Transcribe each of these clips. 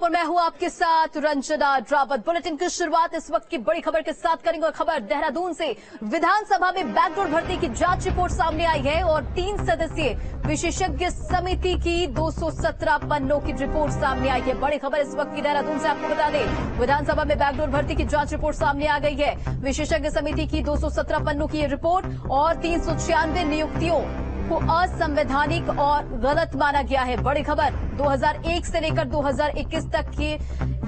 और मैं हूं आपके साथ रंजना रावत। बुलेटिन की शुरुआत इस वक्त की बड़ी खबर के साथ करेंगे और खबर देहरादून से। विधानसभा में बैकडोर भर्ती की जांच रिपोर्ट सामने आई है और 3 सदस्यीय विशेषज्ञ समिति की 217 पन्नों की रिपोर्ट सामने आई है। बड़ी खबर इस वक्त की देहरादून से आपको बता दें, विधानसभा में बैकडोर भर्ती की जांच रिपोर्ट सामने आ गई है। विशेषज्ञ समिति की 217 पन्नों की रिपोर्ट और 396 नियुक्तियों को असंवैधानिक और गलत माना गया है। बड़ी खबर, 2001 से लेकर 2021 तक की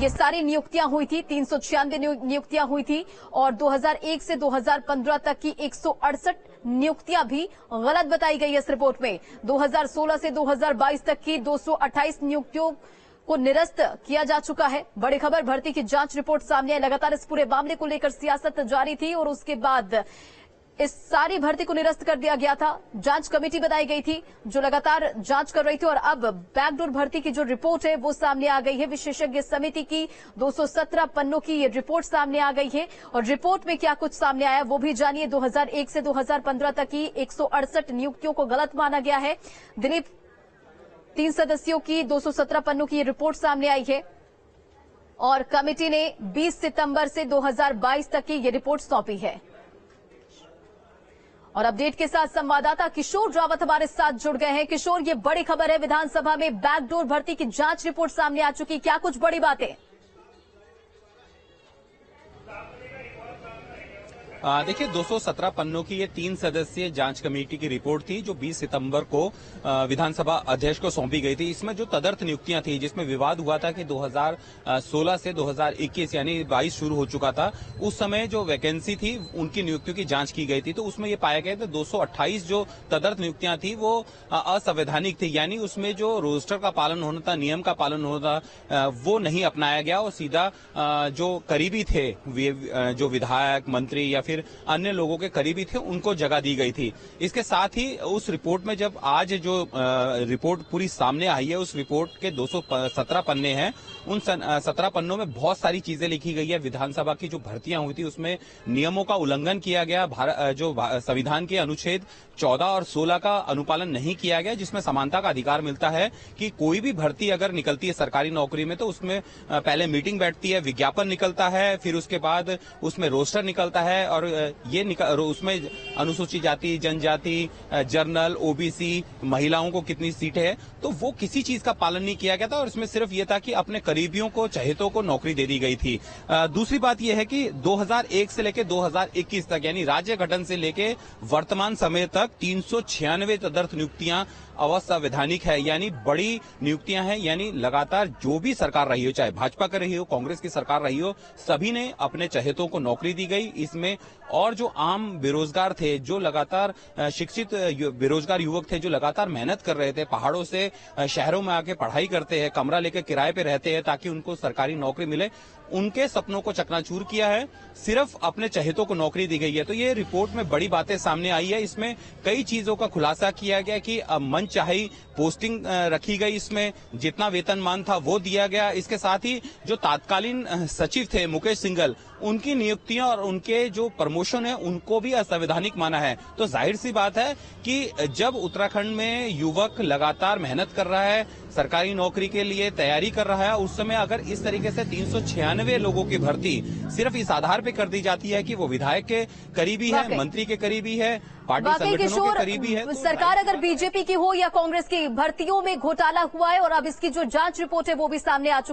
ये सारी नियुक्तियां हुई थी, 396 नियुक्तियां हुई थी और 2001 से 2015 तक की 168 नियुक्तियां भी गलत बताई गई है इस रिपोर्ट में। 2016 से 2022 तक की 228 नियुक्तियों को निरस्त किया जा चुका है। बड़ी खबर, भर्ती की जांच रिपोर्ट सामने आई। लगातार इस पूरे मामले को लेकर सियासत जारी थी और उसके बाद इस सारी भर्ती को निरस्त कर दिया गया था। जांच कमेटी बनाई गई थी जो लगातार जांच कर रही थी और अब बैकडोर भर्ती की जो रिपोर्ट है वो सामने आ गई है। विशेषज्ञ समिति की 217 पन्नों की ये रिपोर्ट सामने आ गई है और रिपोर्ट में क्या कुछ सामने आया वो भी जानिए। 2001 से 2015 तक की 168 नियुक्तियों को गलत माना गया है। दिलीप, 3 सदस्यों की 217 पन्नों की ये रिपोर्ट सामने आई है और कमेटी ने 20 सितंबर से 2022 तक की ये रिपोर्ट सौंपी है। और अपडेट के साथ संवाददाता किशोर रावत हमारे साथ जुड़ गए हैं। किशोर, ये बड़ी खबर है, विधानसभा में बैकडोर भर्ती की जांच रिपोर्ट सामने आ चुकी, क्या कुछ बड़ी बातें? देखिए, 217 पन्नों की ये 3 सदस्यीय जांच कमेटी की रिपोर्ट थी जो 20 सितंबर को विधानसभा अध्यक्ष को सौंपी गई थी। इसमें जो तदर्थ नियुक्तियां थी, जिसमें विवाद हुआ था कि 2016 से 2021 यानी 22 शुरू हो चुका था, उस समय जो वैकेंसी थी उनकी नियुक्तियों की जांच की गई थी। तो उसमें ये पाया गया था 228 जो तदर्थ नियुक्तियां थी वो असंवैधानिक थी, यानी उसमें जो रोस्टर का पालन होना था, नियम का पालन होना था, वो नहीं अपनाया गया और सीधा जो करीबी थे, जो विधायक, मंत्री या फिर अन्य लोगों के करीबी थे, उनको जगह दी गई थी। इसके साथ ही उस रिपोर्ट में जब आज जो रिपोर्ट पूरी सामने आई है, उस रिपोर्ट के 217 पन्ने हैं। उन 17 पन्नों में बहुत सारी चीजें लिखी गई है। विधानसभा की जो भर्तियां हुई थी उसमें नियमों का उल्लंघन किया गया, जो संविधान के अनुच्छेद 14 और 16 का अनुपालन नहीं किया गया, जिसमें समानता का अधिकार मिलता है कि कोई भी भर्ती अगर निकलती है सरकारी नौकरी में तो उसमें पहले मीटिंग बैठती है, विज्ञापन निकलता है, फिर उसके बाद उसमें रोस्टर निकलता है और उसमें अनुसूचित जाति, जनजाति, जनरल, ओबीसी, महिलाओं को कितनी सीटें हैं, तो वो किसी चीज का पालन नहीं किया गया था और इसमें सिर्फ ये था कि अपने करीबियों को, चहेतों को नौकरी दे दी गई थी। दूसरी बात यह है कि 2001 से लेकर 2021 तक यानी राज्य गठन से लेकर वर्तमान समय तक 396 तदर्थ नियुक्तियां असंवैधानिक है, यानी बड़ी नियुक्तियां हैं। यानी लगातार जो भी सरकार रही हो, चाहे भाजपा की रही हो, कांग्रेस की सरकार रही हो, सभी ने अपने चहेतों को नौकरी दी गई इसमें। और जो आम बेरोजगार थे, जो लगातार शिक्षित बेरोजगार युवक थे, जो लगातार मेहनत कर रहे थे, पहाड़ों से शहरों में आके पढ़ाई करते हैं, कमरा लेकर किराए पे रहते हैं ताकि उनको सरकारी नौकरी मिले, उनके सपनों को चकनाचूर किया है, सिर्फ अपने चहेतों को नौकरी दी गई है। तो ये रिपोर्ट में बड़ी बातें सामने आई है। इसमें कई चीजों का खुलासा किया गया कि मनचाही पोस्टिंग रखी गई, इसमें जितना वेतनमान था वो दिया गया। इसके साथ ही जो तात्कालीन सचिव थे मुकेश सिंघल, उनकी नियुक्तियां और उनके जो प्रमोशन है उनको भी असंवैधानिक माना है। तो जाहिर सी बात है कि जब उत्तराखंड में युवक लगातार मेहनत कर रहा है, सरकारी नौकरी के लिए तैयारी कर रहा है, उस समय अगर इस तरीके से 396 लोगों की भर्ती सिर्फ इस आधार पे कर दी जाती है कि वो विधायक के करीबी है, मंत्री के करीबी है, पार्टी संगठनों के करीबी है, तो सरकार अगर बीजेपी की हो या कांग्रेस की, भर्तियों में घोटाला हुआ है और अब इसकी जो जांच रिपोर्ट है वो भी सामने आ चुकी है।